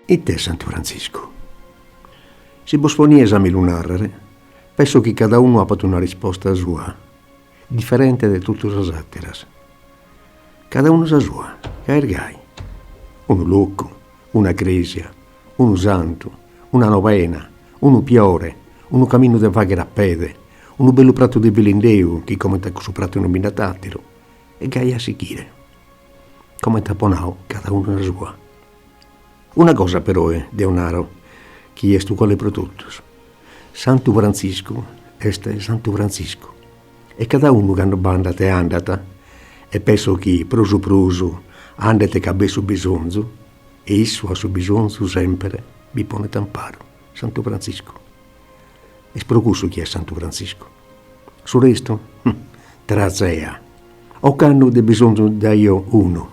E te, Santo Francisco? Se vos ponies a mi lunarrere, penso che cada uno ha fatto una risposta sua, differente da tutte le altre. Cada uno sa sua, gai. Uno lucco, una cresia, uno santo, una novena, uno piore, uno cammino de vaghe a pede, uno bello prato di bilindeu, che come su prato nominatatelo, e gai a sichire. Come taponau, cada uno la sua. Una cosa però è, Deonaro, chi è stu quale produttus. Santo Francisco este Santo Francisco. E cada uno che hanno bandata e andata, e penso che prusu andate che abbia su bisonzo, e isso ha su bisonzo sempre, vi pone tamparo. Santo Francisco. E sprocusso chi è Santo Francisco. Su resto, trazea. O canno de bisonzo da io uno.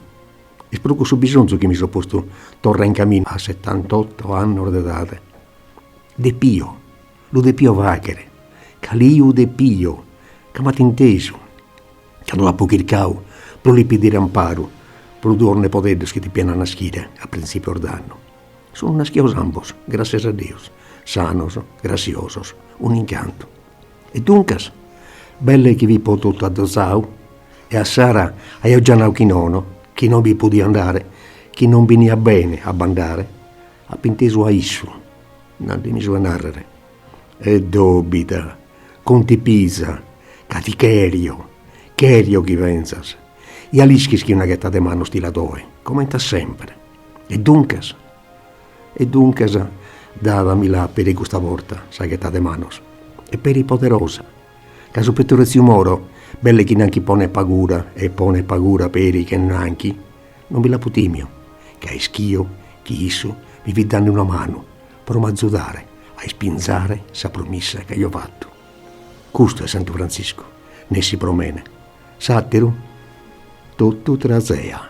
E sprocusso bisonzo che mi sono posto torna in cammino a 78 anni d'età. De Pio, lo De Pio Vachere, Calio De Pio, che m'ha inteso, che non la può chircau, pro li pedire amparo, pro dorne poderes che ti piena una schida a principio d'anno. Sono una schios ambos, gracias a Dios, sanos, graciosos, un incanto. E duncas, belle che vi potuto addossau, e a Sara a io già nauchinono, che non vi podia andare, che non venia bene a bandare, a pinteso a isso, non di miso a narrare. E dobita, conti Pisa, caticherio, cherio chi pensas, e alischis che una ghetta de mano stilatore, commenta sempre. E duncas, davami là per questa volta, sa ghetta de manos, e per i poderosa, caso pettorezio moro, belle chi neanche pone pagura, e pone pagura per i che neanche, non vi la putimio, che a schio, chi isso, mi vi danno una mano, per m'azzudare, a spinzare sa promessa che io ho fatto. Custo è Santo Francisco, ne si promene. Satiro, tutto trazea.